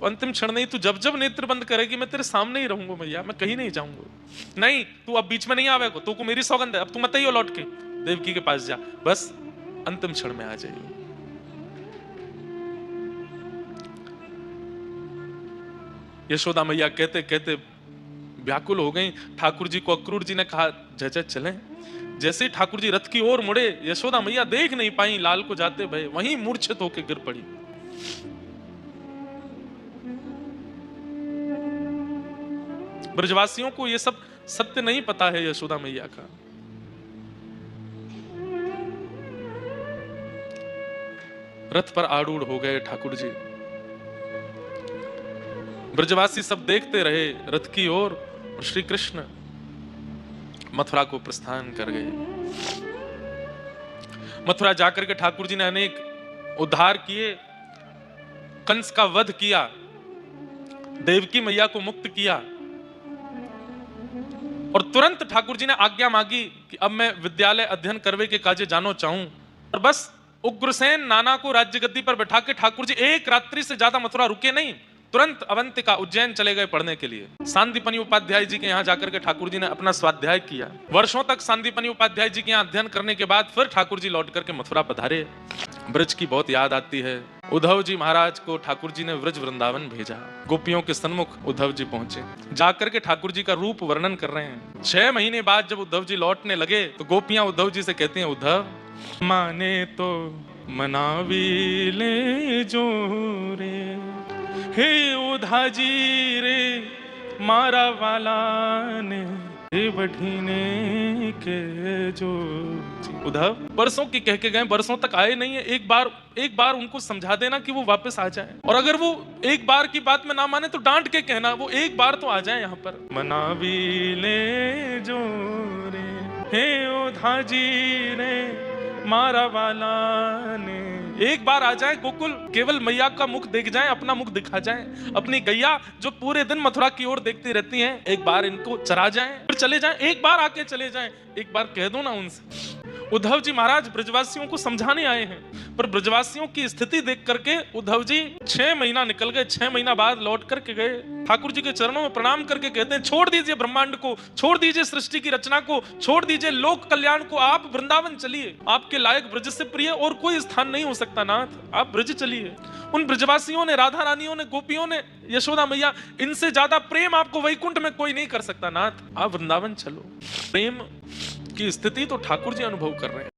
तो अंतिम क्षण नहीं, तू जब जब नेत्र बंद करेगी मैं तेरे सामने ही रहूंगा मैया, मैं कहीं नहीं जाऊंगा। नहीं, तू अब बीच में नहीं आवेगा, तू को मेरी सौगंध है, अब तू मत ही हो लौट के, देवकी के पास जा, बस अंतिम क्षण में आ जाइए। यशोदा मैया कहते कहते व्याकुल हो गई। ठाकुर जी को अक्रूर जी ने कहा जय चलें। जैसे ही ठाकुर जी रथ की ओर मुड़े, यशोदा मैया देख नहीं पाई लाल को जाते भय, वहीं मूर्छित होकर गिर पड़ी। ब्रजवासियों को यह सब सत्य नहीं पता है यशोदा मैया का। रथ पर आरूढ़ हो गए ठाकुर जी। ब्रजवासी सब देखते रहे रथ की ओर, और श्री कृष्ण मथुरा को प्रस्थान कर गए। मथुरा जाकर के ठाकुर जी ने अनेक उद्धार किए, कंस का वध किया, देवकी मैया को मुक्त किया, और तुरंत ठाकुर जी ने आज्ञा मांगी कि अब मैं विद्यालय अध्ययन करवे के काजे जानो चाहूं। और बस उग्रसेन नाना को राज्य गद्दी पर बैठा के ठाकुर जी एक रात्रि से ज्यादा मथुरा रुके नहीं, तुरंत अवंतिका उज्जैन चले गए पढ़ने के लिए। सांदीपनि उपाध्याय जी के यहाँ जाकर के ठाकुर जी ने अपना स्वाध्याय किया। वर्षों तक सांदीपनि उपाध्याय जी के यहाँ अध्ययन करने के बाद फिर ठाकुर जी लौट करके मथुरा पधारे। ब्रज की बहुत याद आती है। उद्धव जी महाराज को ठाकुर जी ने व्रज वृंदावन भेजा। गोपियों के सन्मुख उद्धव जी पहुंचे, जाकर के ठाकुर जी का रूप वर्णन कर रहे हैं। 6 महीने बाद जब उद्धव जी लौटने लगे तो गोपियां उद्धव जी से कहती हैं, उद्धव माने तो मनावी ले जो रे, हे उधा जी रे मारा वाला ने बढ़ीने के जो। उद्धव बरसों की कह के गए, बरसों तक आए नहीं है। एक बार उनको समझा देना कि वो वापस आ जाए, और अगर वो एक बार की बात में ना माने तो डांट के कहना वो एक बार तो आ जाए यहाँ पर। मनावी ले जो रे, हे उधा जी रे मारा वाला ने, एक बार आ जाए गोकुल, केवल मैया का मुख देख जाए, अपना मुख दिखा जाए। अपनी गैया जो पूरे दिन मथुरा की ओर देखती रहती हैं, एक बार इनको चरा जाए फिर चले जाएं, एक बार आके चले जाएं, एक बार कह दो ना उनसे। उद्धव जी महाराज ब्रजवासियों को समझाने आए हैं, पर ब्रजवासियों की स्थिति देख करके उद्धव जी 6 महीना निकल गए। 6 महीना बाद लौट करके गए, ठाकुर जी के चरणों में प्रणाम करके कहते हैं, छोड़ दीजिए ब्रह्मांड को, छोड़ दीजिए सृष्टि की रचना को, छोड़ दीजिए लोक कल्याण को, आप वृंदावन चलिए। आपके लायक ब्रज से प्रिय और कोई स्थान नहीं हो सकता नाथ, आप ब्रज चलिए। उन ब्रजवासियों ने, राधा रानियों ने, गोपियों ने, यशोदा मैया, इनसे ज्यादा प्रेम आपको वैकुंठ में कोई नहीं कर सकता नाथ, आप वृंदावन चलो। प्रेम की स्थिति तो ठाकुर जी अनुभव कर रहे हैं।